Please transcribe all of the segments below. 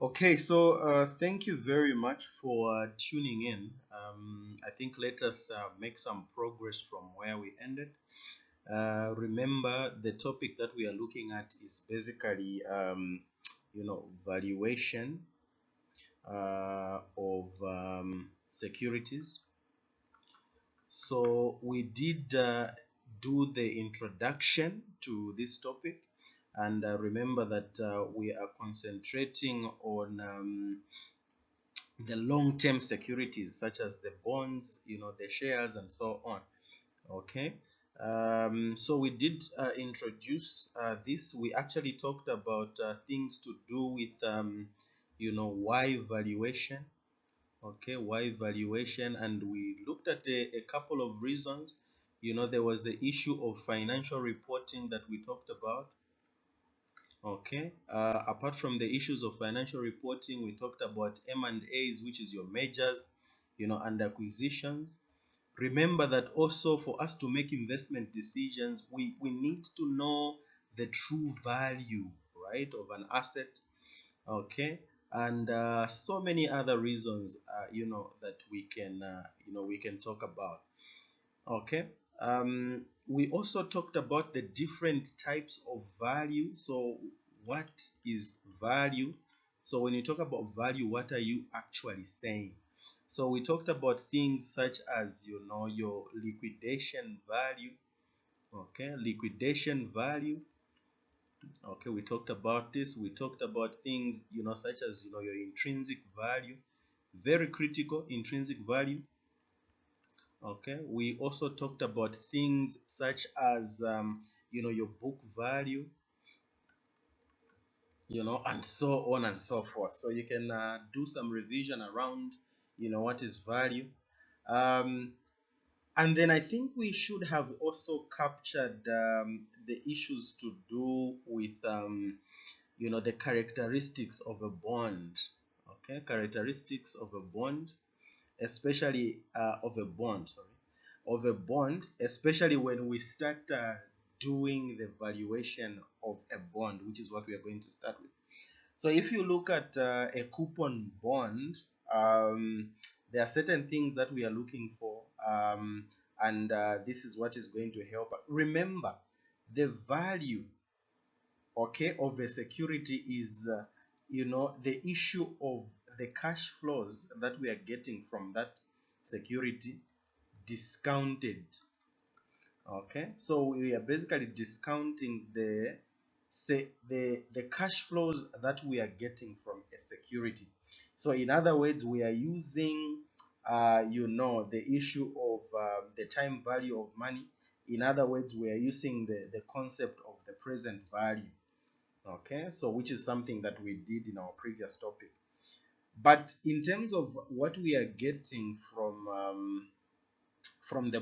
Okay, so thank you very much for tuning in. I think let us make some progress from where we ended. Remember, the topic that we are looking at is basically, valuation of securities. So we did do the introduction to this topic, and remember that we are concentrating on the long-term securities such as the bonds, the shares, and so on. Okay. So we did introduce this. We actually talked about things to do with, why valuation. Okay, why valuation, and we looked at a couple of reasons. There was the issue of financial reporting that we talked about. Okay. Apart from the issues of financial reporting, we talked about M&As, which is your mergers, and acquisitions. Remember that also for us to make investment decisions, we need to know the true value, right, of an asset. Okay. And so many other reasons, that we can talk about. Okay. We also talked about the different types of value. So, what is value? So, when you talk about value, what are you actually saying? So, we talked about things such as, your liquidation value. Okay, liquidation value. Okay, we talked about this. We talked about things, such as, your intrinsic value. Very critical, intrinsic value. Okay, we also talked about things such as your book value, and so on and so forth. So you can do some revision around what is value. um, and then I think we should have also captured the issues to do with the characteristics of a bond. Okay, characteristics of a bond, especially of a bond, especially when we start doing the valuation of a bond, which is what we are going to start with. So if you look at a coupon bond, um, there are certain things that we are looking for, and this is what is going to help. Remember, the value, okay, of a security is, the issue of the cash flows that we are getting from that security discounted. Okay, so we are basically discounting the cash flows that we are getting from a security. So in other words, we are using the issue of the time value of money. In other words, we are using the concept of the present value. Okay, so which is something that we did in our previous topic. But in terms of what we are getting from the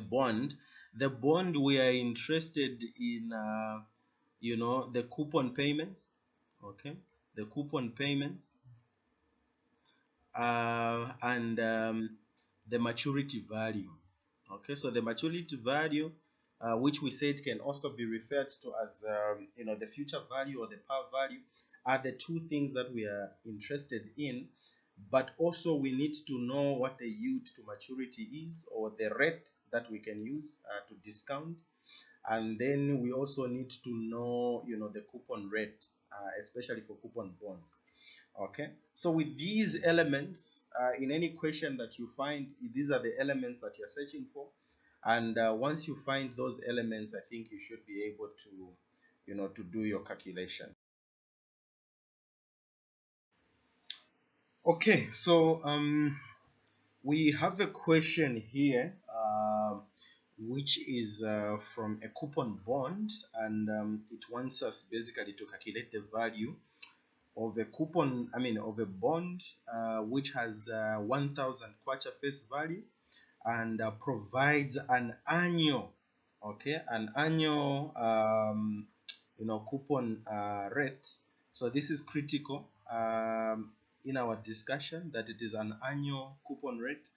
bond we are interested in, the coupon payments. Okay, the coupon payments, and the maturity value. Okay, so the maturity value, which we said can also be referred to as the future value or the par value, are the two things that we are interested in. But also we need to know what the yield to maturity is, or the rate that we can use to discount. And then we also need to know the coupon rate, especially for coupon bonds. Okay, so with these elements, in any question that you find, these are the elements that you're searching for. And once you find those elements, I think you should be able to do your calculation. Okay, so we have a question here, which is from a coupon bond, and it wants us basically to calculate the value of a coupon, of a bond, which has 1,000 kwacha face value, and provides an annual, okay, an annual, coupon rate. So this is critical in our discussion, that it is an annual coupon rate,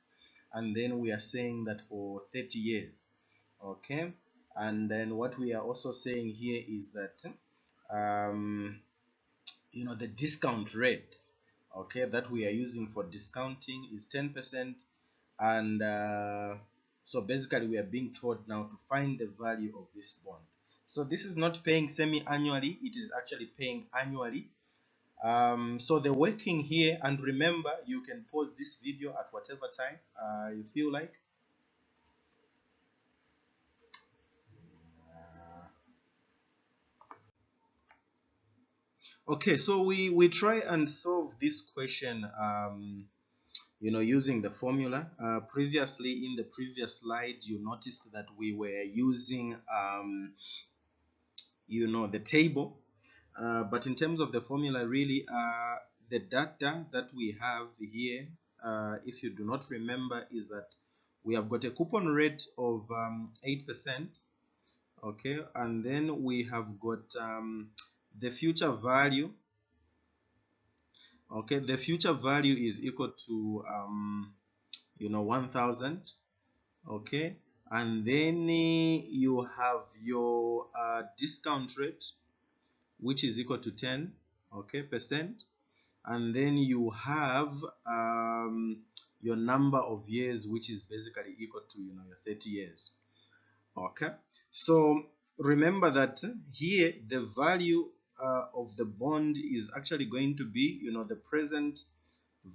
and then we are saying that for 30 years. Okay, and then what we are also saying here is that the discount rate, okay, that we are using for discounting is 10%. And so basically we are being told now to find the value of this bond. So this is not paying semi-annually, it is actually paying annually. So the working here, and remember, you can pause this video at whatever time you feel like. Okay, so we try and solve this question using the formula. Previously, in the previous slide, you noticed that we were using the table, but in terms of the formula, really, the data that we have here, if you do not remember, is that we have got a coupon rate of 8%, okay, and then we have got the future value. Okay, the future value is equal to 1000. Okay, and then you have your discount rate, which is equal to 10, okay, percent, and then you have your number of years, which is basically equal to your 30 years. Okay, so remember that here the value of the bond is actually going to be the present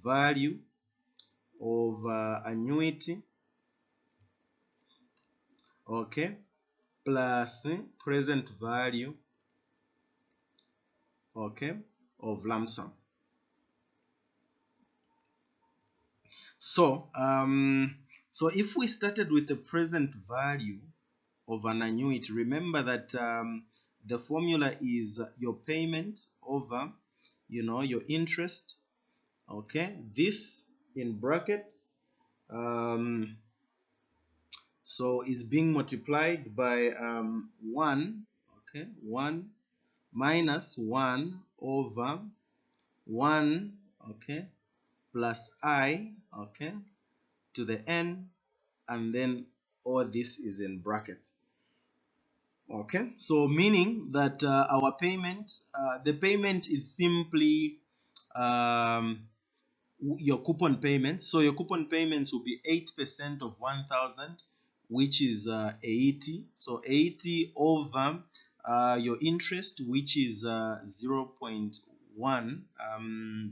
value of annuity, okay, plus present value, okay, of lump sum. So so if we started with the present value of an annuity, remember that the formula is your payment over your interest, okay, this in brackets, so is being multiplied by 1, okay, 1 minus 1 over 1, okay, plus I, okay, to the n, and then all this is in brackets. Okay, so meaning that our payment, the payment is simply your coupon payments. So your coupon payments will be 8% of 1000, which is 80. So 80 over your interest, which is 0.1,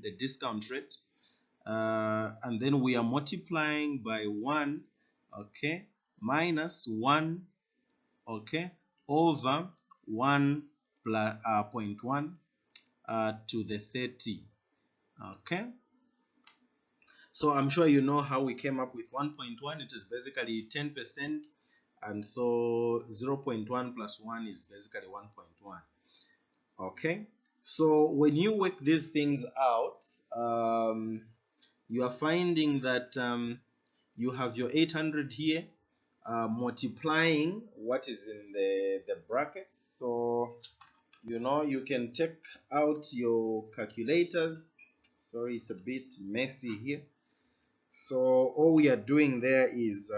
the discount rate, and then we are multiplying by 1, okay, minus 1, okay, over 1 plus 0.1 to the 30. Okay, so I'm sure you know how we came up with 1.1. It is basically 10%, and so 0.1 plus 1 is basically 1.1. Okay, so when you work these things out, you are finding that you have your 800 here, multiplying what is in the brackets. So you can take out your calculators. Sorry, it's a bit messy here. So all we are doing there is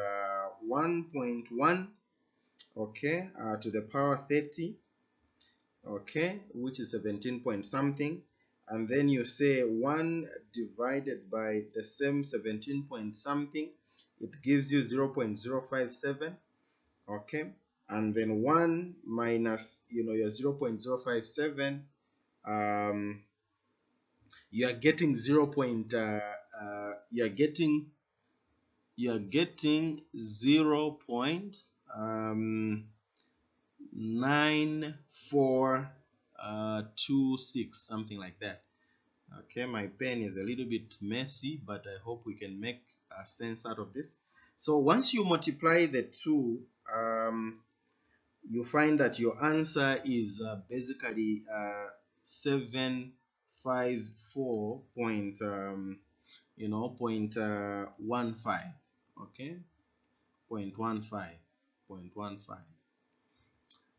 1.1, okay, to the power 30, okay, which is 17 point something, and then you say 1 divided by the same 17 point something, it gives you 0.057, okay, and then 1 minus your 0.057, you are getting you are getting 0.9426, something like that. Okay, my pen is a little bit messy, but I hope we can make sense out of this. So once you multiply the two, you find that your answer is basically 754 point 0.15, okay, 0.15.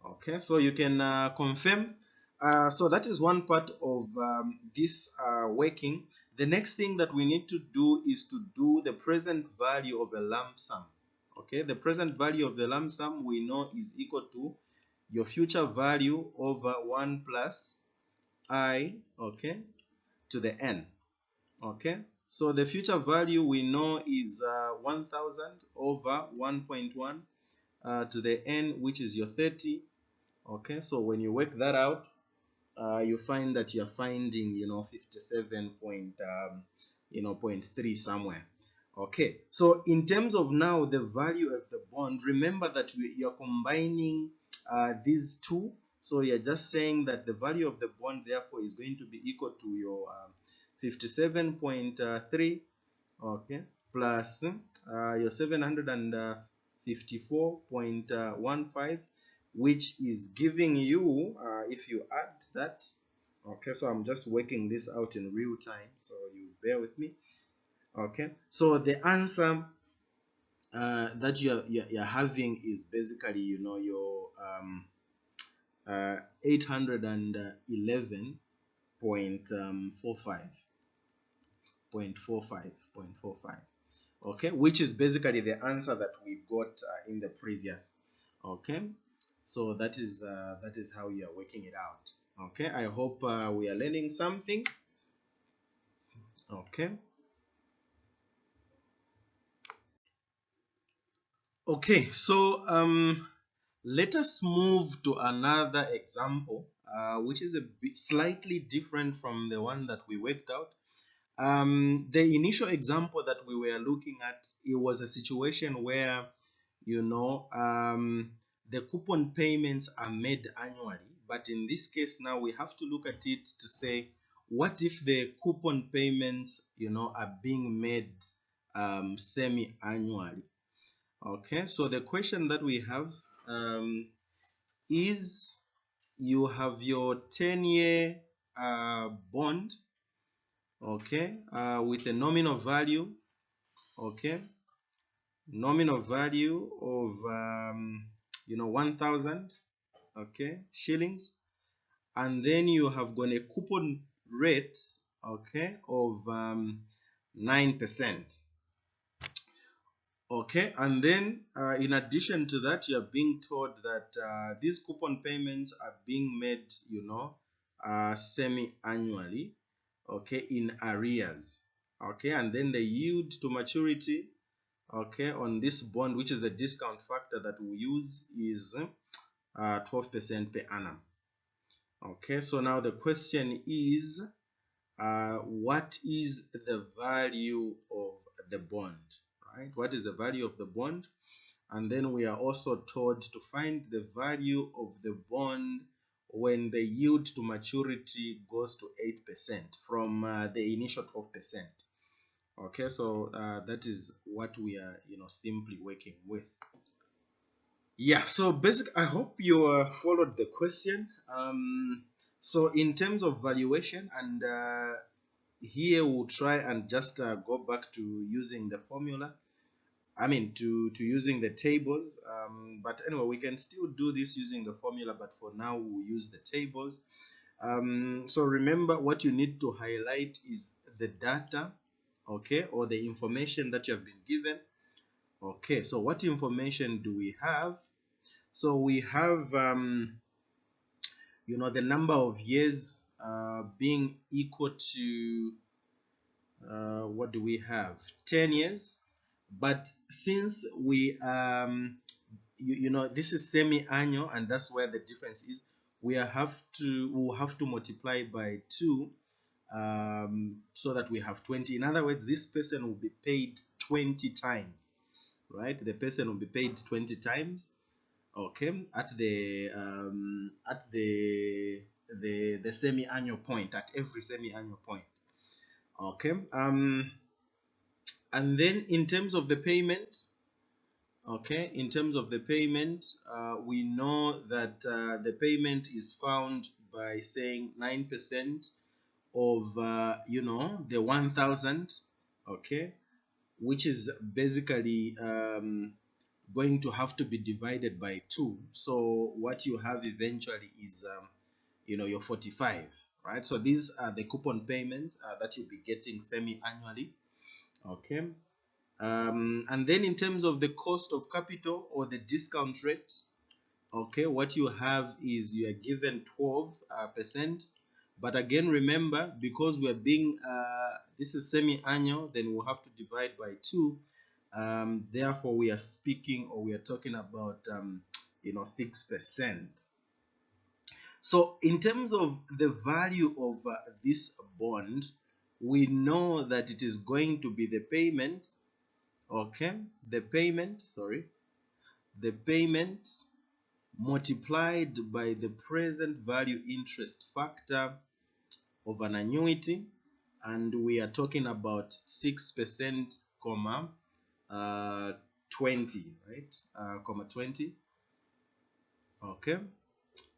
Okay, so you can confirm. So that is one part of this working. The next thing that we need to do is to do the present value of a lump sum. Okay, the present value of the lump sum we know is equal to your future value over 1 plus I, okay, to the n. Okay, so the future value we know is 1000 over 1.1 to the n, which is your 30. Okay, so when you work that out, you find that you're finding 57 point point 3 somewhere. Okay, so in terms of now the value of the bond, remember that you're combining these two. So you're just saying that the value of the bond therefore is going to be equal to your 57.3, okay, plus your 754.15, which is giving you, if you add that, okay, so I'm just working this out in real time, so you bear with me. Okay, so the answer that you're having is basically your 811.45, okay, which is basically the answer that we got in the previous. Okay, so that is how you are working it out. Okay, I hope we are learning something. Okay, okay, so let us move to another example, which is a bit slightly different from the one that we worked out. The initial example that we were looking at, it was a situation where the coupon payments are made annually, but in this case now we have to look at it to say, what if the coupon payments are being made semi-annually? Okay, so the question that we have is, you have your 10-year bond, okay, with a nominal value, okay, nominal value of 1000, okay, shillings, and then you have got a coupon rate, okay, of 9%. Okay, and then in addition to that, you are being told that these coupon payments are being made semi-annually, okay, in arrears. Okay, and then the yield to maturity, okay, on this bond, which is the discount factor that we use, is 12% per annum. Okay, so now the question is, what is the value of the bond, right? What is the value of the bond? And then we are also told to find the value of the bond when the yield to maturity goes to 8% from the initial 12%. Okay, so that is what we are simply working with. Yeah, so I hope you followed the question. So in terms of valuation, and here we'll try and just go back to using the formula, I mean to using the tables, but anyway, we can still do this using the formula, but for now we'll use the tables. So remember, what you need to highlight is the data, okay, or the information that you have been given. Okay, so what information do we have? So we have the number of years being equal to what do we have, 10 years, but since we this is semi-annual, and that's where the difference is, we'll have to multiply by 2, so that we have 20. In other words, this person will be paid 20 times, right? The person will be paid 20 times, okay, at the semi-annual point, at every semi-annual point. Okay, and then in terms of the payment, okay, in terms of the payment, we know that the payment is found by saying 9% of the 1000, okay, which is basically going to have to be divided by 2. So what you have eventually is your 45, right? So these are the coupon payments that you'll be getting semi-annually. Okay, and then in terms of the cost of capital or the discount rate, okay, what you have is you are given 12%, But again, remember, because we're being this is semi-annual, then we'll have to divide by 2. Therefore, we are speaking, or we are talking about 6%. So in terms of the value of this bond, we know that it is going to be the payment, okay, the payment multiplied by the present value interest factor of an annuity, and we are talking about 6%, comma 20, right? Comma 20. Okay,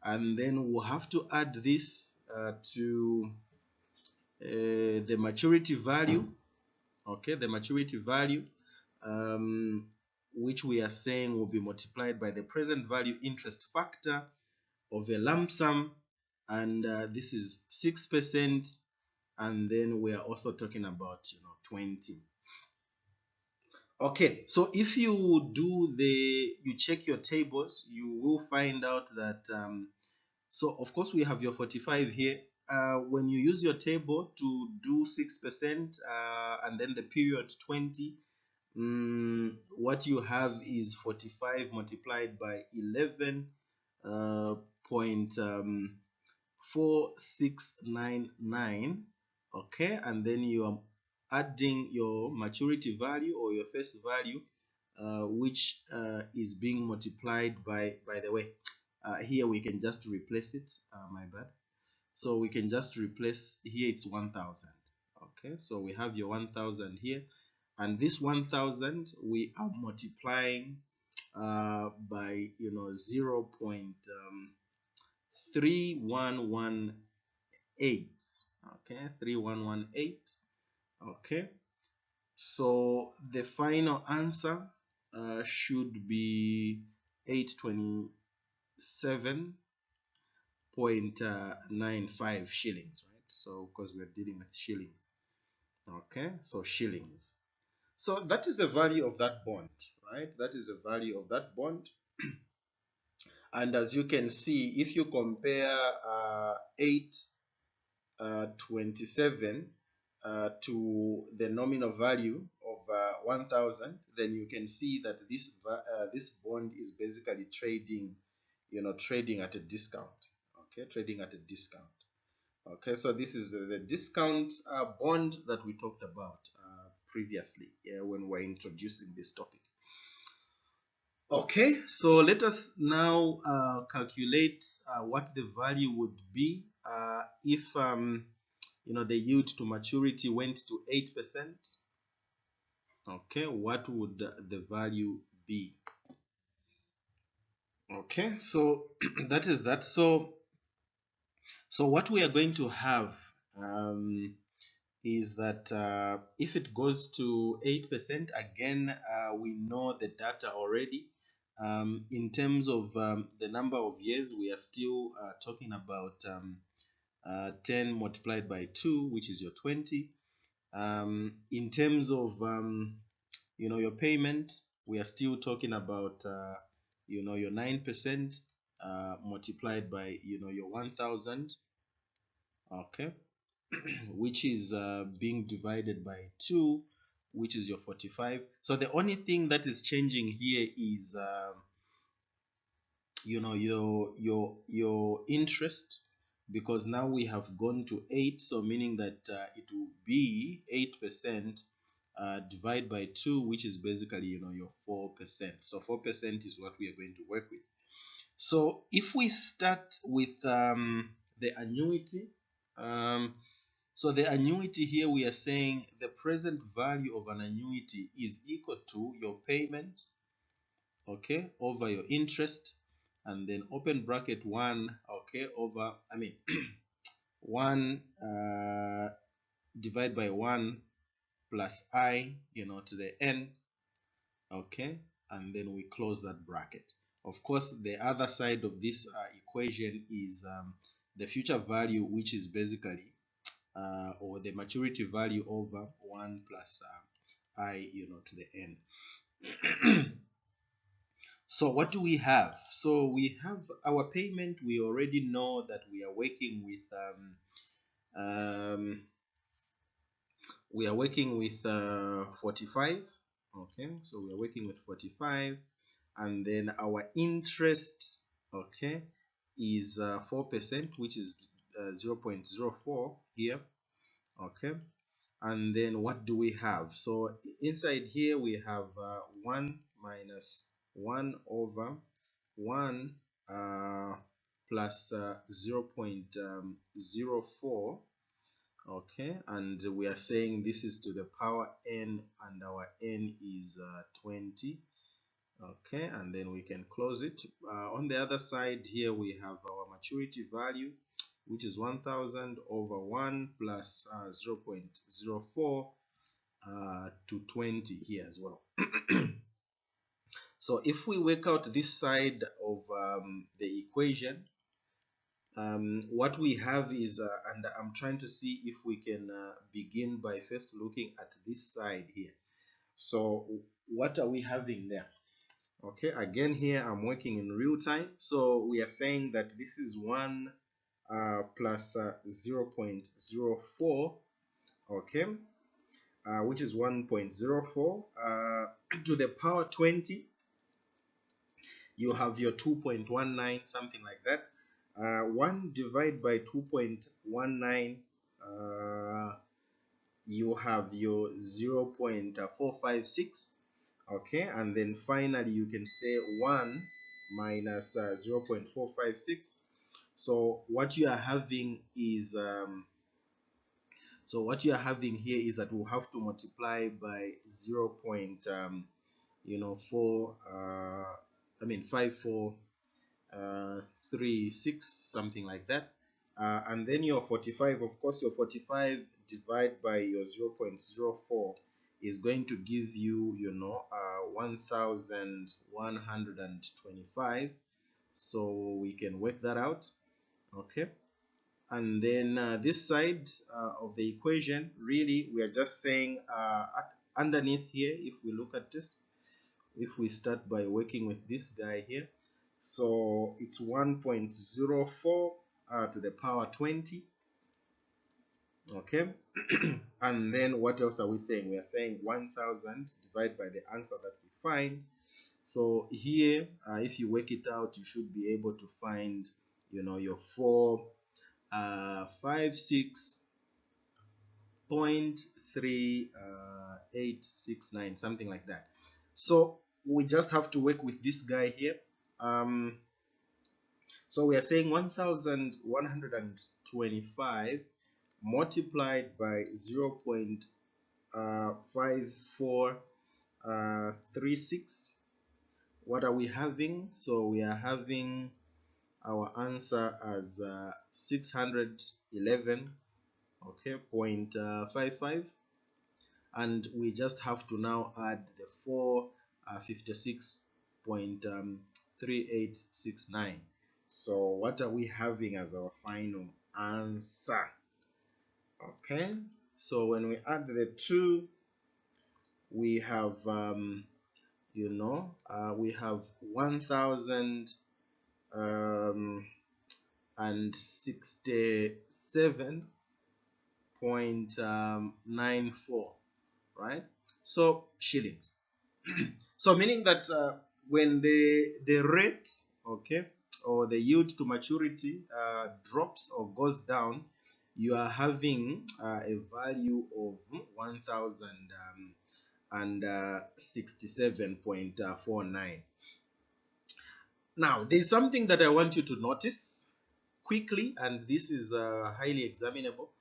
and then we'll have to add this to the maturity value. Okay, the maturity value, which we are saying will be multiplied by the present value interest factor of a lump sum, and this is 6%, and then we are also talking about 20. Okay, so if you check your tables, you will find out that so of course we have your 45 here. When you use your table to do 6% and then the period 20, what you have is 45 multiplied by 11 point 4699. Okay, and then you are adding your maturity value or your face value, which is being multiplied by the way, here we can just replace it, my bad. So we can just replace, here it's 1000. Okay, so we have your 1000 here, and this 1000 we are multiplying by 0.3118. Okay, 3118. Okay, so the final answer should be 827.95 shillings, right? So because we're dealing with shillings. Okay, so shillings. So that is the value of that bond, right? That is the value of that bond. And as you can see, if you compare 827 to the nominal value of 1000, then you can see that this bond is basically trading, trading at a discount. Okay, trading at a discount. Okay, so this is the discount bond that we talked about previously, when we're introducing this topic. Okay, so let us now calculate what the value would be if the yield to maturity went to 8%. Okay, what would the value be? Okay, so that is that. So what we are going to have is that if it goes to 8%, again, we know the data already. In terms of the number of years, we are still talking about 10 multiplied by 2, which is your 20. In terms of your payment, we are still talking about your 9% multiplied by your 1000. Okay, which is being divided by 2, which is your 45. So the only thing that is changing here is your interest, because now we have gone to 8, so meaning that it will be 8% divided by 2, which is basically your 4%. So 4% is what we are going to work with. So if we start with the annuity, so the annuity here, we are saying the present value of an annuity is equal to your payment, okay, over your interest, and then open bracket 1, okay, over 1 divided by 1 plus I, to the n, okay, and then we close that bracket. Of course, the other side of this equation is the future value, which is basically or the maturity value over 1 plus I, to the n. So what do we have? So we have our payment. We already know that we are working with Um, we are working with 45. Okay, so we are working with 45, and then our interest, okay, is 4%, which is 0.04 here. Okay, and then what do we have? So inside here we have 1 minus 1 over 1 plus 0.04. Okay, and we are saying this is to the power n, and our n is 20. Okay, and then we can close it. On the other side here we have our maturity value, which is 1000 over 1 plus 0.04 to 20 here as well. So if we work out this side of the equation, what we have is, and I'm trying to see if we can begin by first looking at this side here. So what are we having there? Okay, again here I'm working in real time. So we are saying that this is 1 plus 0.04, okay, which is 1.04 to the power 20. You have your 2.19, something like that. 1 divided by 2.19, you have your 0.456. Okay, and then finally you can say 1 minus 0.456. So what you are having is here is that we'll have to multiply by 5436, something like that. And then your 45, of course, your 45 divided by your 0.04 is going to give you, 1125. So we can work that out. Okay, and then this side of the equation, really we are just saying underneath here, if we look at this, if we start by working with this guy here, so it's 1.04 to the power 20. Okay, and then what else are we saying? We are saying 1000 divided by the answer that we find. So here, if you work it out, you should be able to find, your 456.3869, something like that. So we just have to work with this guy here. So we are saying 1125 multiplied by 0.5436. What are we having? So we are having our answer as 611, okay, 0.55, and we just have to now add the 456.3869. So what are we having as our final answer? Okay, so when we add the two, we have we have 1067.94, right? So shillings. So meaning that when the rate, okay, or the yield to maturity drops or goes down, you are having a value of 1067.49. Now there's something that I want you to notice quickly, and this is highly examinable.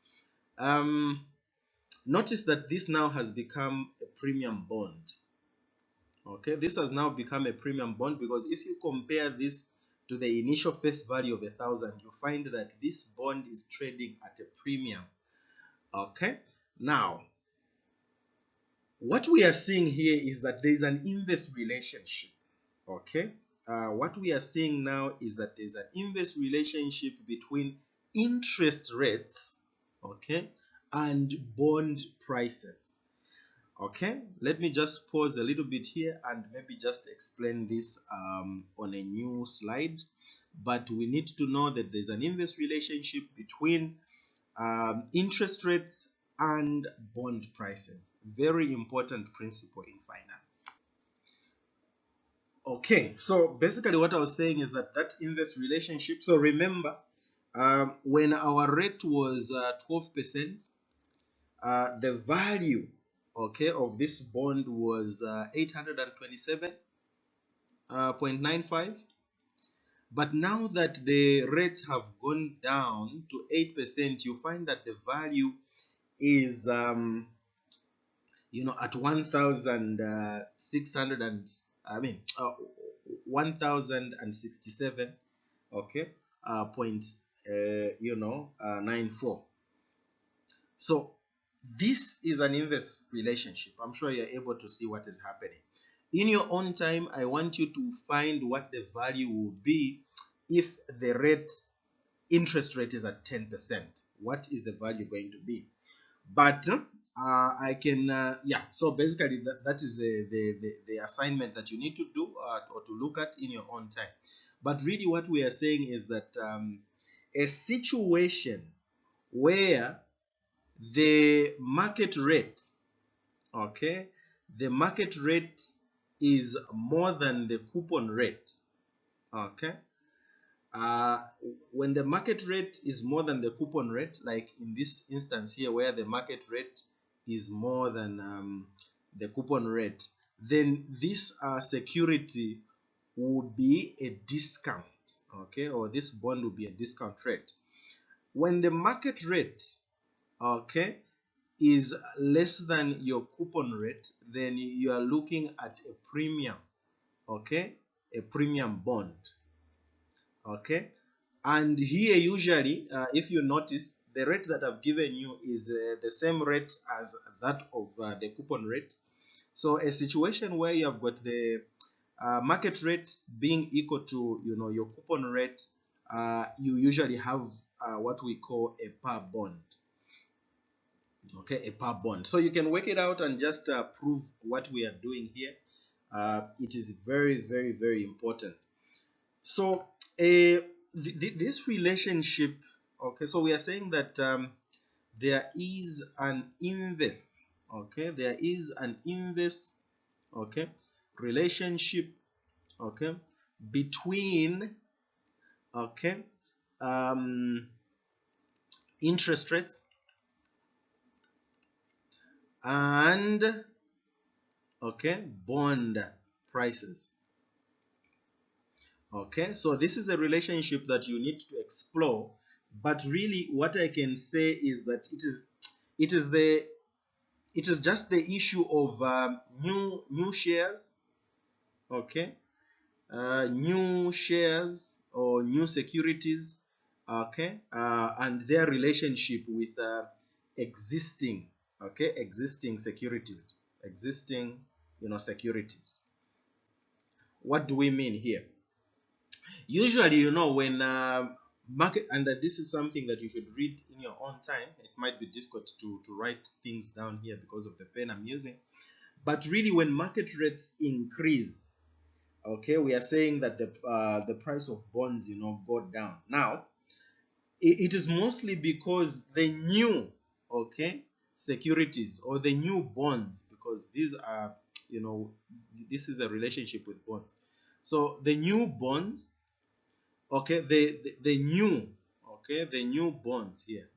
Notice that this now has become a premium bond. Okay, this has now become a premium bond, because if you compare this to the initial face value of 1000, you find that this bond is trading at a premium. Okay, now what we are seeing here is that there is an inverse relationship. Okay, what we are seeing now is that there's an inverse relationship between interest rates, okay, and bond prices. Okay, let me just pause a little bit here and maybe just explain this on a new slide. But we need to know that there's an inverse relationship between interest rates and bond prices. Very important principle in finance. Okay, so basically what I was saying is that inverse relationship. So remember, when our rate was 12%, the value, okay, of this bond was 827.95. But now that the rates have gone down to 8%, you find that the value is at 1,600 and 1,067, okay, point 94. So this is an inverse relationship. I'm sure you're able to see what is happening. In your own time, I want you to find what the value will be if the interest rate is at 10%. What is the value going to be? But I can, so basically that is the assignment that you need to do or to look at in your own time. But really what we are saying is that a situation where the market rate, okay, the market rate is more than the coupon rate, okay, when the market rate is more than the coupon rate, like in this instance here where the market rate is more than the coupon rate, then this security would be a discount, okay, or this bond would be a discount rate. When the market rate, okay, is less than your coupon rate, then you are looking at a premium, okay, a premium bond, okay. And here usually, if you notice, the rate that I've given you is the same rate as that of the coupon rate. So a situation where you have got the market rate being equal to your coupon rate, you usually have what we call a par bond, okay, a par bond. So you can work it out and just prove what we are doing here. It is very, very, very important. So this relationship, okay, so we are saying that there is an inverse, okay, there is an inverse, okay, relationship, okay, between, okay, interest rates and, okay, bond prices. Okay, so this is a relationship that you need to explore, but really what I can say is that it is just the issue of new shares, okay, new shares or new securities, okay, and their relationship with existing, okay, existing securities, existing securities. What do we mean here? Usually, when market, and this is something that you should read in your own time. It might be difficult to write things down here because of the pen I'm using. But really, when market rates increase, okay, we are saying that the price of bonds, go down. Now, it is mostly because the new, okay, securities or the new bonds, because these are, this is a relationship with bonds. So the new bonds, okay, the new, okay, the new bonds here,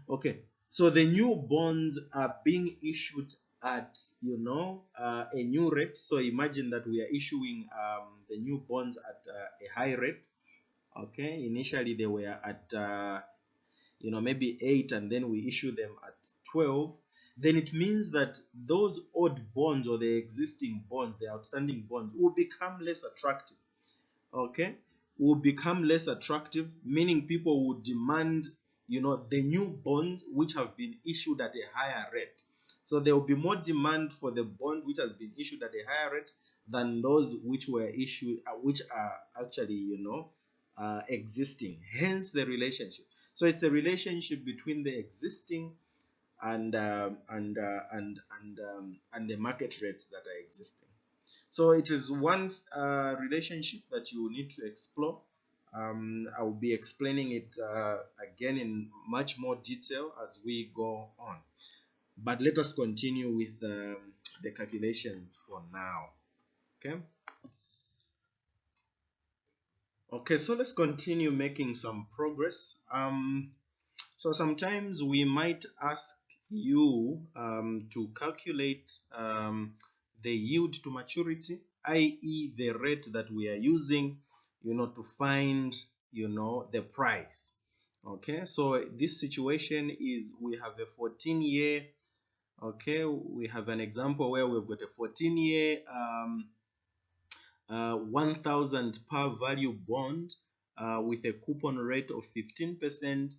okay, so the new bonds are being issued at a new rate. So imagine that we are issuing the new bonds at a high rate, okay. Initially they were at maybe 8, and then we issue them at 12. Then it means that those old bonds or the existing bonds, the outstanding bonds, will become less attractive, okay, will become less attractive, meaning people would demand the new bonds which have been issued at a higher rate. So there will be more demand for the bond which has been issued at a higher rate than those which were issued which are actually existing, hence the relationship. So it's a relationship between the existing and the market rates that are existing. So it is one relationship that you need to explore I'll be explaining it again in much more detail as we go on. But let us continue with the calculations for now. Okay. Okay, so let's continue making some progress. So sometimes we might ask you to calculate the yield to maturity, i.e. the rate that we are using, to find, the price. Okay, so this situation is we have a 14-year. Okay, we have an example where we've got a 14-year 1,000 par value bond with a coupon rate of 15%,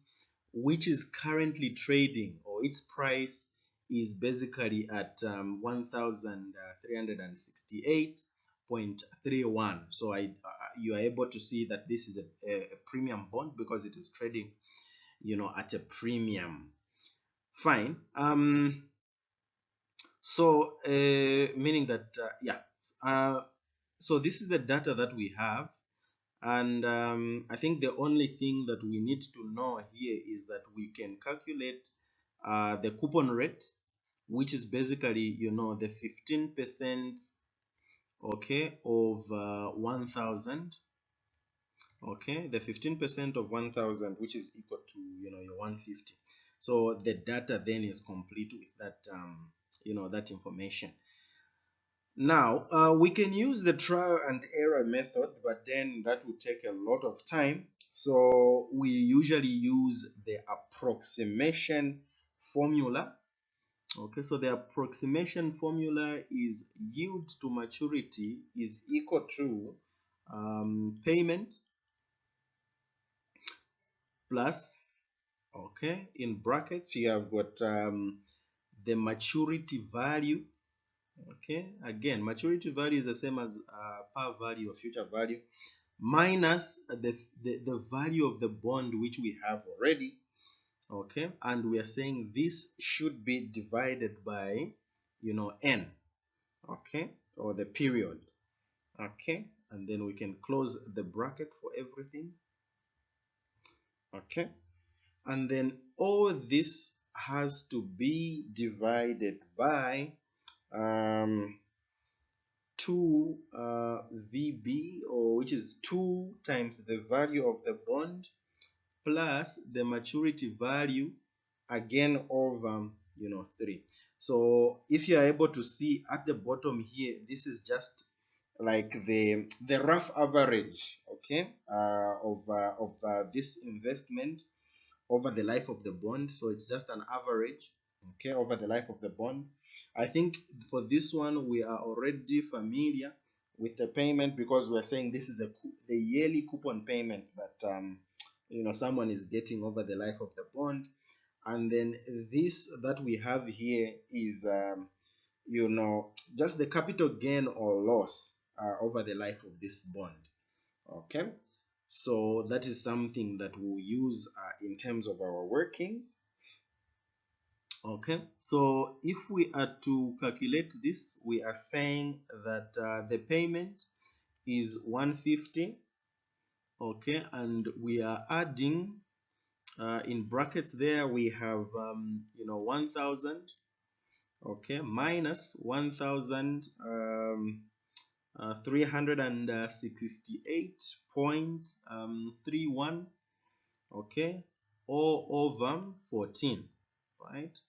which is currently trading, or its price is basically at 1,368.31. So you are able to see that this is a premium bond because it is trading, at a premium. Fine. So meaning that so this is the data that we have, and I think the only thing that we need to know here is that we can calculate the coupon rate, which is basically the 15%, okay, of 1,000. Okay, the 15% of 1,000, which is equal to your 150. So the data then is complete with that that information. Now, we can use the trial and error method, but then that would take a lot of time. So we usually use the approximation formula. Okay, so the approximation formula is yield to maturity is equal to payment plus, okay, in brackets you have got the maturity value. Okay, again, maturity value is the same as par value or future value minus the value of the bond which we have already. Okay, and we are saying this should be divided by n, okay, or the period. Okay, and then we can close the bracket for everything. Okay, and then all this has to be divided by 2 VB, or which is 2 times the value of the bond plus the maturity value again over 3. So if you are able to see at the bottom here, this is just like the rough average, okay, of this investment over the life of the bond. So it's just an average, okay, over the life of the bond. I think for this one we are already familiar with the payment because we're saying this is the yearly coupon payment that someone is getting over the life of the bond. And then this that we have here is just the capital gain or loss over the life of this bond. Okay, so that is something that we'll use in terms of our workings. Okay, so if we are to calculate this, we are saying that the payment is 150. Okay, and we are adding in brackets there we have 1,000, okay, minus 1,368.31, okay, all over 14, right?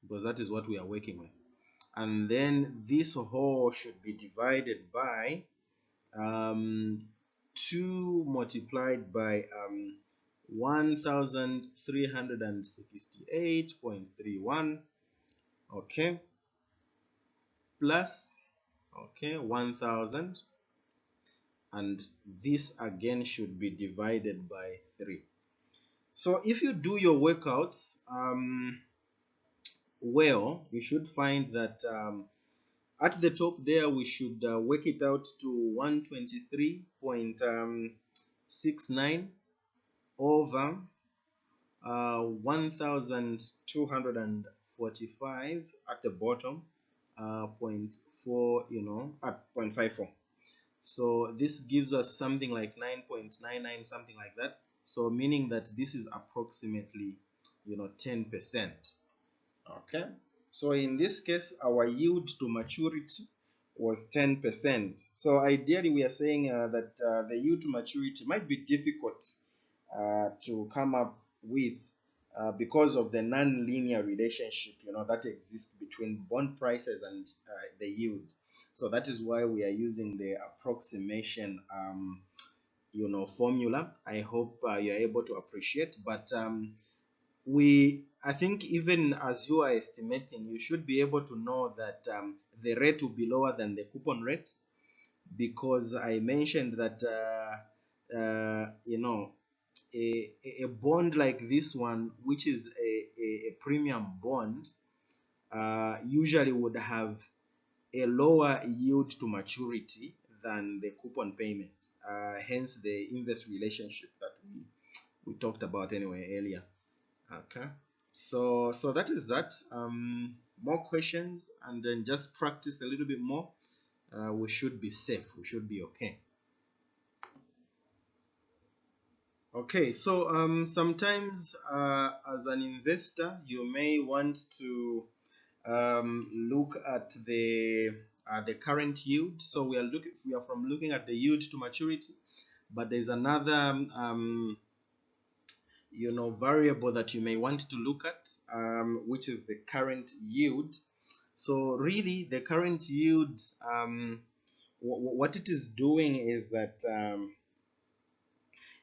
Because that is what we are working with. And then this whole should be divided by 2 multiplied by 1,368.31, okay, plus, okay, 1,000, and this again should be divided by 3. So if you do your workouts well, you should find that at the top there we should work it out to 123.69 over 1,245 at the bottom, 0.4, at 0.54. So this gives us something like 9.99, something like that. So meaning that this is approximately, 10%. Okay. So in this case, our yield to maturity was 10%. So ideally, we are saying that the yield to maturity might be difficult to come up with because of the non-linear relationship, that exists between bond prices and the yield. So that is why we are using the approximation, formula. I hope you're able to appreciate. But I think even as you are estimating, you should be able to know that the rate will be lower than the coupon rate, because I mentioned that a bond like this one, which is a premium bond, usually would have a lower yield to maturity than the coupon payment. Hence the inverse relationship that we talked about anyway earlier. Okay, so that is that. More questions, and then just practice a little bit more. We should be safe. We should be okay. Okay, so sometimes as an investor, you may want to look at the current yield. So we are from looking at the yield to maturity, but there's another variable that you may want to look at, which is the current yield. So really, the current yield, what it is doing is that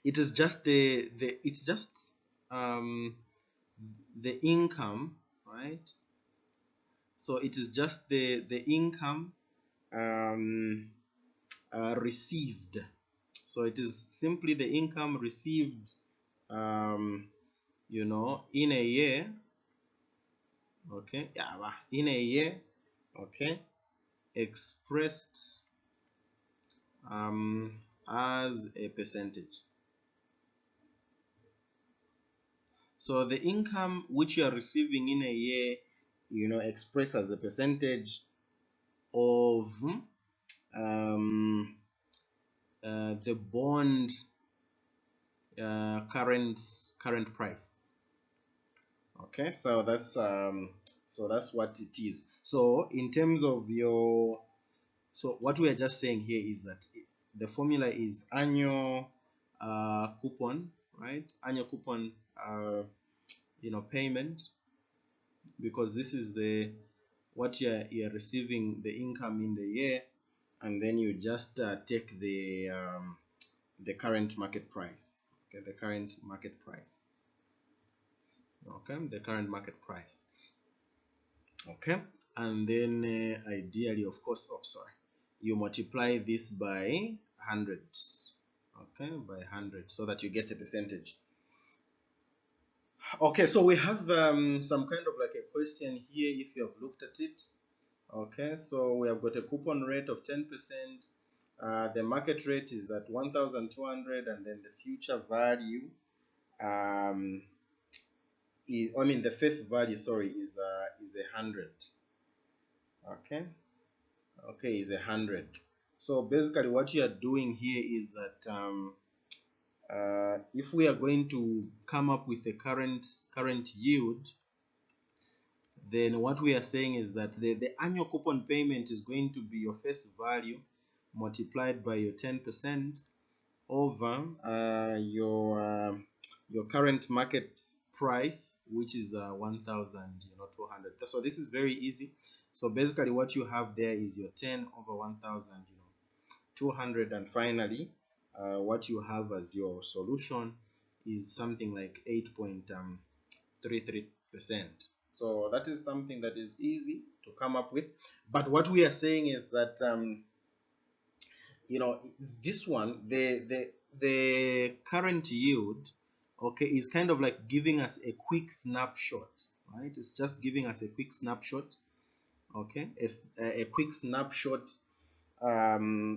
it is just it's just the income, right? So it is just the income received. So it is simply the income received in a year. Okay, yeah, in a year, okay, expressed as a percentage. So the income which you are receiving in a year, expressed as a percentage of the bond current price. Okay, so that's what it is. So in terms of what we are just saying here is that the formula is annual coupon, right? Annual coupon payment, because this is what you're receiving, the income in the year, and then you just take the current market price. Okay, the current market price. Okay, the current market price. Okay, and then ideally, of course, you multiply this by 100. Okay, by 100, so that you get a percentage. Okay, so we have some kind of like a question here, if you have looked at it. Okay, so we have got a coupon rate of 10%. The market rate is at 1,200, and then the future value, the face value, sorry, is 100. Okay, is 100. So basically, what you are doing here is that if we are going to come up with a current yield, then what we are saying is that the annual coupon payment is going to be your face value multiplied by your 10% over your current market price, which is 1,200. So this is very easy. So basically, what you have there is your 10 over 1,200, and finally, what you have as your solution is something like 8.33%. So that is something that is easy to come up with. But what we are saying is that this one, the current yield, okay, is kind of like giving us a quick snapshot, right? It's just giving us a quick snapshot. Okay, it's a quick snapshot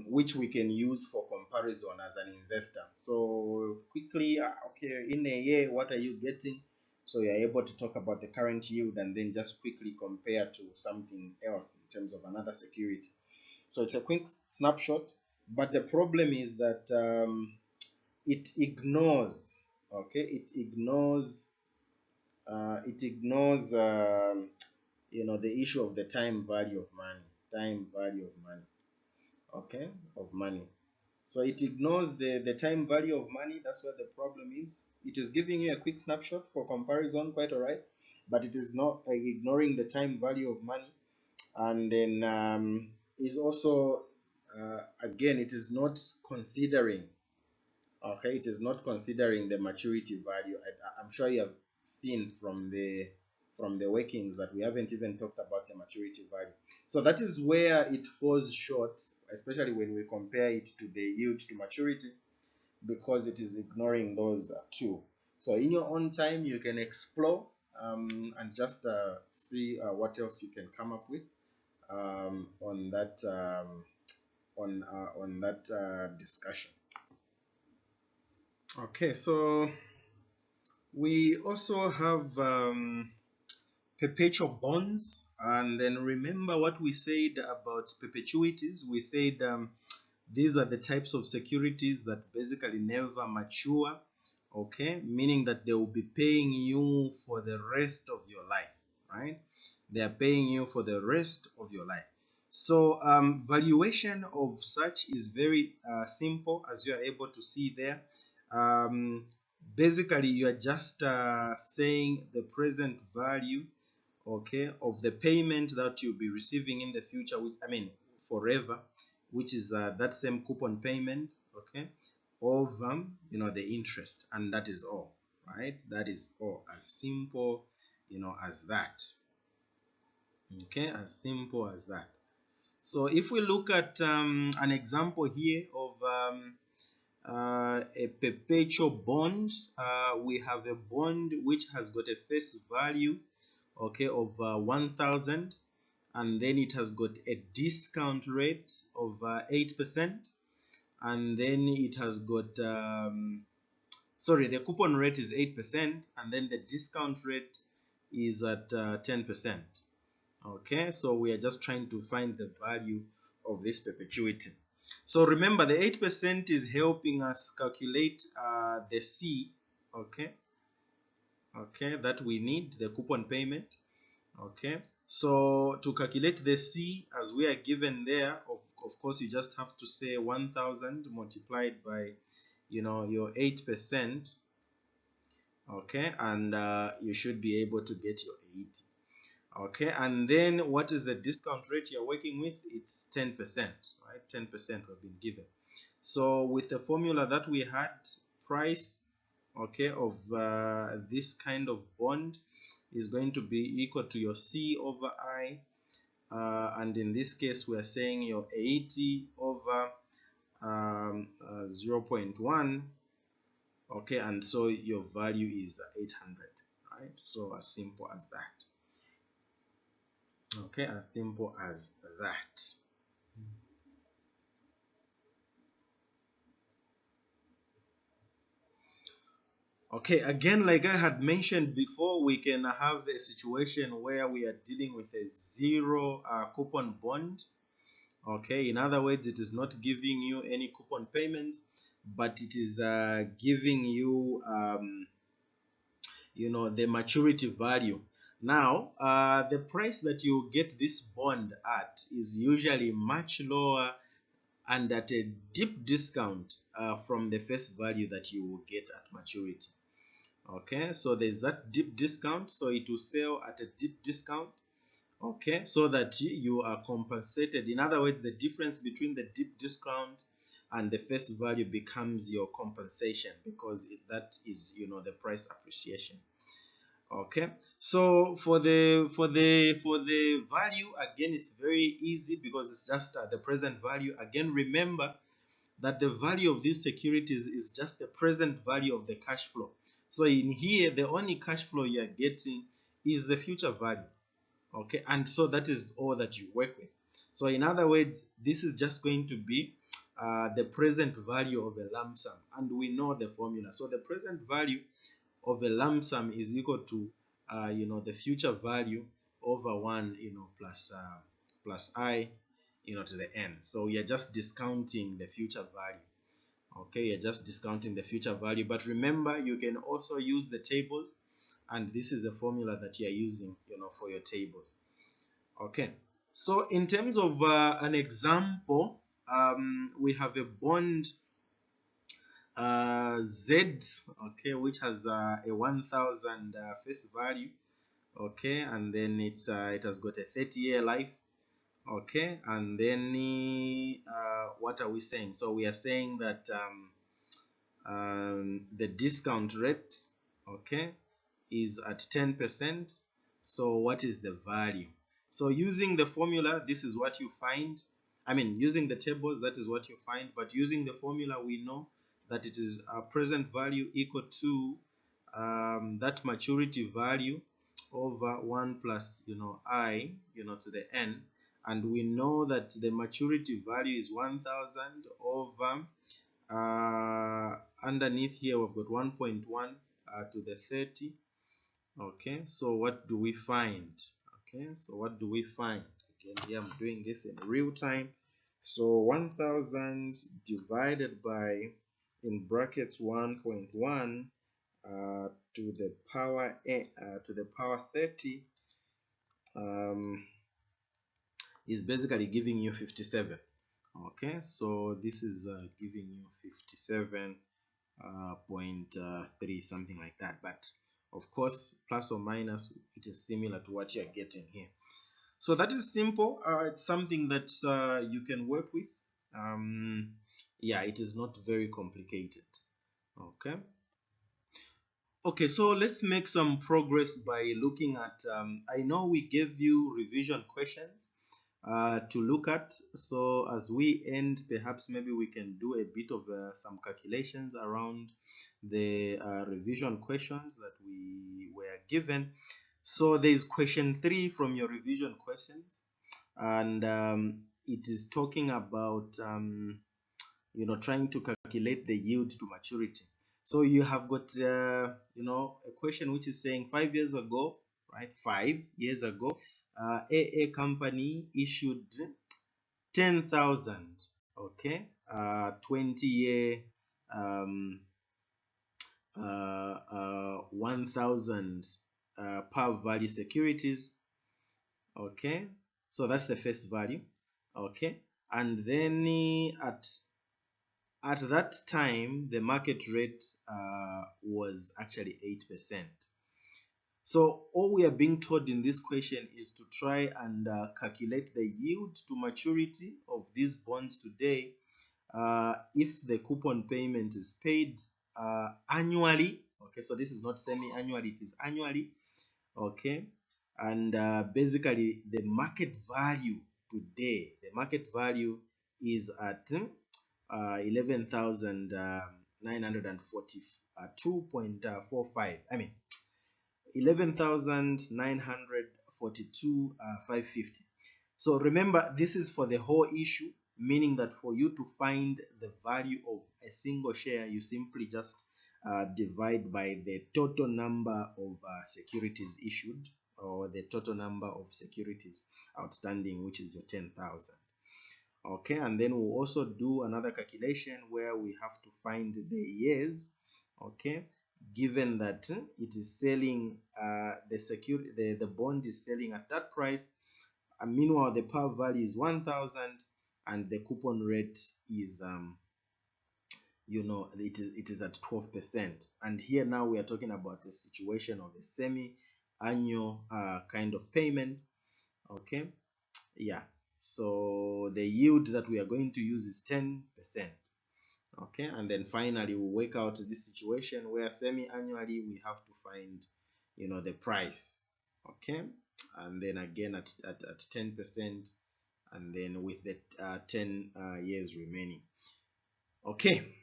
which we can use for comparison as an investor. So quickly, okay, in a year, what are you getting? So you're able to talk about the current yield and then just quickly compare to something else in terms of another security. So it's a quick snapshot, But the problem is that it ignores, okay, it ignores the issue of the time value of money, okay, of money. So it ignores the time value of money. That's where the problem is. It is giving you a quick snapshot for comparison, quite all right, but it is not ignoring the time value of money. And then is also again, it is not considering, okay, it is not considering the maturity value. I'm sure you have seen from the workings that we haven't even talked about the maturity value. So that is where it falls short, especially when we compare it to the yield to maturity, because it is ignoring those two. So in your own time, you can explore and just see what else you can come up with on that discussion. Okay, so we also have perpetual bonds, and then remember what we said about perpetuities. We said these are the types of securities that basically never mature, okay, meaning that they will be paying you for the rest of your life, right? They are paying you for the rest of your life. So valuation of such is very simple, as you are able to see there. um, Basically you are just saying the present value, okay, of the payment that you'll be receiving in the future, I mean forever, which is that same coupon payment, okay, of the interest, and that is all, right? That is all, as simple as that. Okay, as simple as that. So if we look at an example here of a perpetual bond, we have a bond which has got a face value, okay, of 1000, and then it has got a discount rate of 8%, and then it has got sorry, the coupon rate is 8%, and then the discount rate is at 10%. Okay, so we are just trying to find the value of this perpetuity. So remember, the 8% is helping us calculate the C, okay, that we need, the coupon payment. Okay, so to calculate the C, as we are given there, of course you just have to say 1000 multiplied by your 8%, okay, and you should be able to get your 80. Okay, and then what is the discount rate you're working with? It's 10%, right? 10% we've been given. So with the formula that we had, price, okay, of this kind of bond is going to be equal to your C over I, and in this case we are saying your 80 over 0.1, okay, and so your value is 800, right? So as simple as that. Okay, as simple as that. Okay, again, like I had mentioned before, we can have a situation where we are dealing with a zero coupon bond. Okay, in other words, it is not giving you any coupon payments, but it is giving you the maturity value. Now the price that you get this bond at is usually much lower and at a deep discount from the face value that you will get at maturity. Okay, so there's that deep discount, so it will sell at a deep discount, okay, so that you are compensated. In other words, the difference between the deep discount and the face value becomes your compensation, because that is the price appreciation. Okay, so for the value, again, it's very easy because it's just the present value. Again, remember that the value of these securities is just the present value of the cash flow. So in here, the only cash flow you are getting is the future value. Okay, and so that is all that you work with. So in other words, this is just going to be the present value of a lump sum, and we know the formula. So the present value of a lump sum is equal to the future value over 1 plus I to the n. So you're just discounting the future value. Okay, you're just discounting the future value. But remember, you can also use the tables, and this is the formula that you're using, for your tables. Okay, so in terms of an example, we have a bond Z, okay, which has a 1,000 face value, okay, and then it has got a 30-year life, okay, and then what are we saying? So we are saying that the discount rate, okay, is at 10%. So what is the value? So using the formula, this is what you find. I mean, using the tables, that is what you find. But using the formula, we know that it is a present value equal to that maturity value over 1 plus I to the n, and we know that the maturity value is 1,000 over underneath here we've got 1.1 to the 30. Okay, so what do we find? Okay, so what do we find? Again, here I'm doing this in real time. So 1000 divided by, in brackets, 1.1 to the power 30 is basically giving you 57. Okay, so this is giving you 57.3, something like that. But of course, plus or minus, it is similar to what you're getting here. So that is simple. It's something that you can work with. Yeah, it is not very complicated. Okay. Okay, so let's make some progress by looking at, I know we gave you revision questions to look at. So as we end, perhaps maybe we can do a bit of some calculations around the revision questions that we were given. So there is question 3 from your revision questions, and it is talking about trying to calculate the yield to maturity. So you have got a question which is saying 5 years ago, right? 5 years ago, a company issued 10,000, okay, 20-year 1,000 par value securities, okay. So that's the face value, okay. And then at that time, the market rate was actually 8%. So all we are being told in this question is to try and calculate the yield to maturity of these bonds today if the coupon payment is paid annually. Okay, so this is not semi-annually, it is annually. Okay, and basically the market value today, the market value is at 11,942.45. I mean 11,942.550. So remember, this is for the whole issue, meaning that for you to find the value of a single share, you simply just divide by the total number of securities issued, or the total number of securities outstanding, which is your 10,000. Okay, and then we'll also do another calculation where we have to find the years, okay, given that it is selling the bond is selling at that price, and meanwhile the par value is 1,000 and the coupon rate is it is at 12%. And here now we are talking about a situation of a semi-annual kind of payment. Okay, yeah, so the yield that we are going to use is 10%. Okay, and then finally we'll work out this situation where semi-annually we have to find the price. Okay, and then again at 10%, and then with the 10 years remaining. Okay,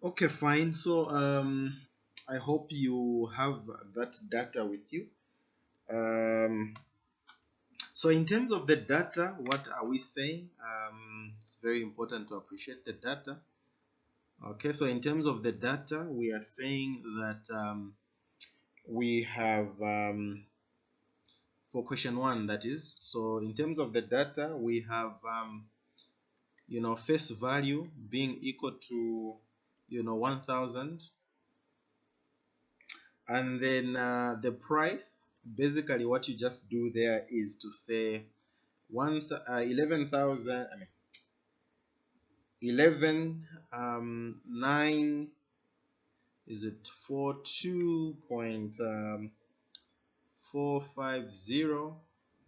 okay, fine. So I hope you have that data with you. So in terms of the data, what are we saying? It's very important to appreciate the data. Okay, so in terms of the data, we are saying that we have for question 1, that is. So in terms of the data, we have face value being equal to 1000, and then the price, basically what you just do there is to say 11,000, I mean 11 9 is it 42.450,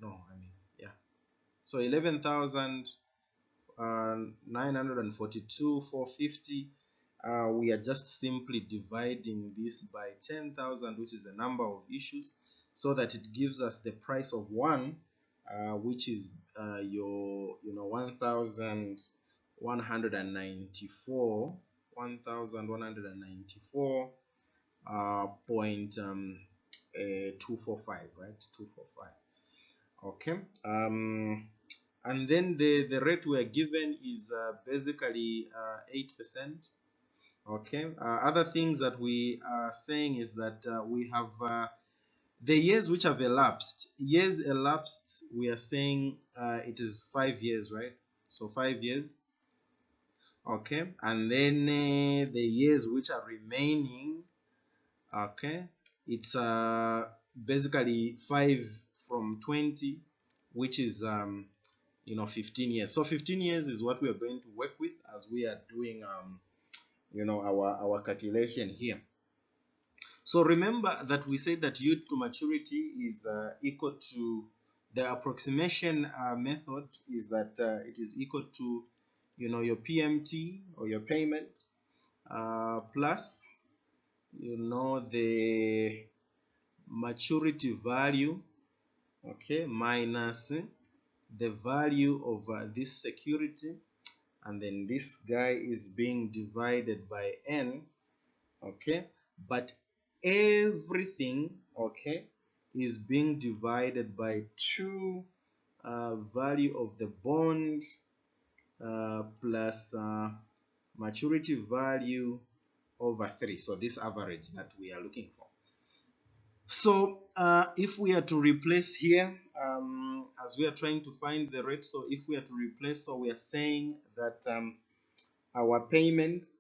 no, I mean, yeah, so 11,942 450. We are just simply dividing this by 10,000, which is the number of issues, so that it gives us the price of one, which is your 1194 point 245, right? 245. Okay. And then the rate we are given is basically 8%. Okay. Other things that we are saying is that we have the years which have elapsed. Years elapsed, we are saying it is 5 years, right? So 5 years. Okay. And then the years which are remaining, okay, it's basically 5 from 20, which is 15 years. So 15 years is what we are going to work with as we are doing our calculation here. So remember that we said that youth to maturity is equal to, the approximation method is that it is equal to your PMT or your payment plus the maturity value, okay, minus the value of this security, and then this guy is being divided by n, okay, but everything, okay, is being divided by 2 value of the bond plus maturity value over 3. So this average that we are looking for. So if we are to replace here, as we are trying to find the rate, so if we are to replace, so we are saying that our payment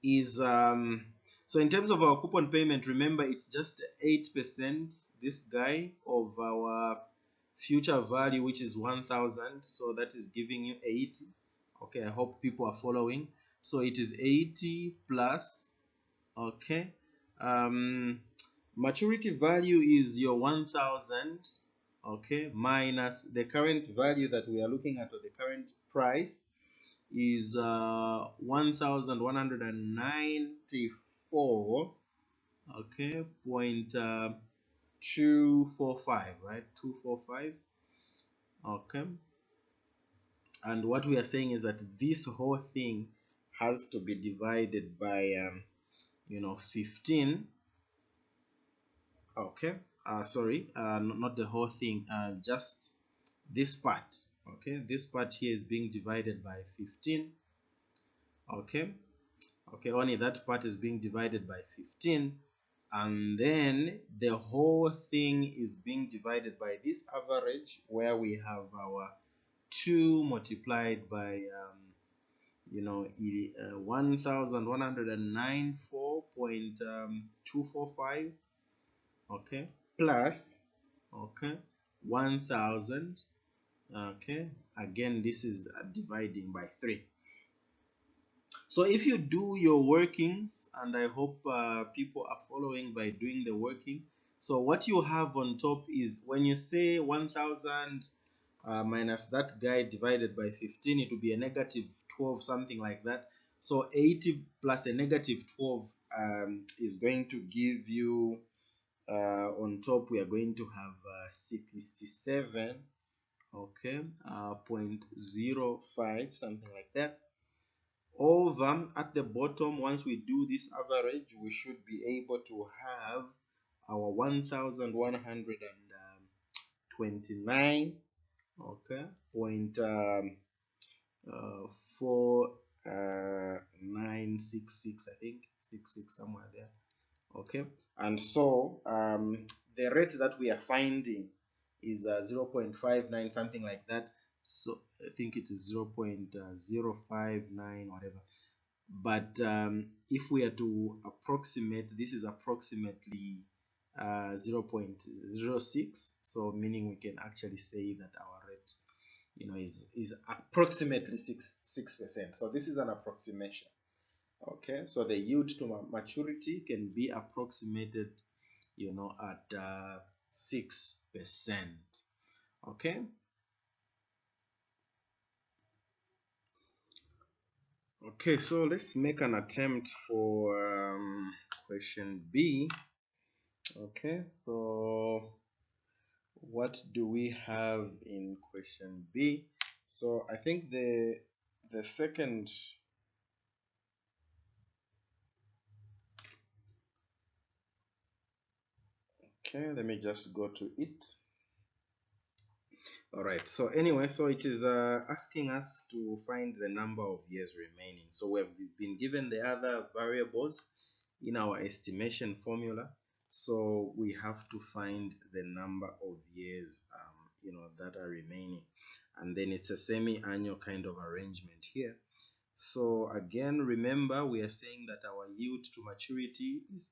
is so in terms of our coupon payment, remember it's just 8%, this guy, of our future value, which is 1000, so that is giving you 80. Okay, I hope people are following. So it is 80 plus, okay, maturity value is your 1000, okay, minus the current value that we are looking at, or the current price is 1194, okay, point 245, right? 245. Okay, and what we are saying is that this whole thing has to be divided by 15. Okay, sorry, not the whole thing, just this part. Okay, this part here is being divided by 15. Okay, only that part is being divided by 15, and then the whole thing is being divided by this average, where we have our 2 multiplied by 1194.245, okay, plus, okay, 1000, okay, again this is dividing by 3. So if you do your workings, and I hope people are following by doing the working, so what you have on top is, when you say 1000 minus that guy divided by 15, it will be a negative 12, something like that. So 80 plus a negative 12 is going to give you, on top we are going to have 67, okay, 0.05, something like that, over, at the bottom, once we do this average, we should be able to have our 1129, okay, point 4966, I think 66, somewhere there. Okay, and so the rate that we are finding is 0.59, something like that. So I think it is 0.059, whatever. But if we are to approximate, this is approximately 0.06, so meaning we can actually say that our rate, is approximately 6%. So this is an approximation. Okay, so the yield to maturity can be approximated, at 6%. Okay. Okay, so let's make an attempt for question B. Okay, so what do we have in question B? So I think the second. Okay, let me just go to it. All right, so anyway, so it is asking us to find the number of years remaining. So we have been given the other variables in our estimation formula, so we have to find the number of years that are remaining, and then it's a semi-annual kind of arrangement here. So again, remember, we are saying that our yield to maturity is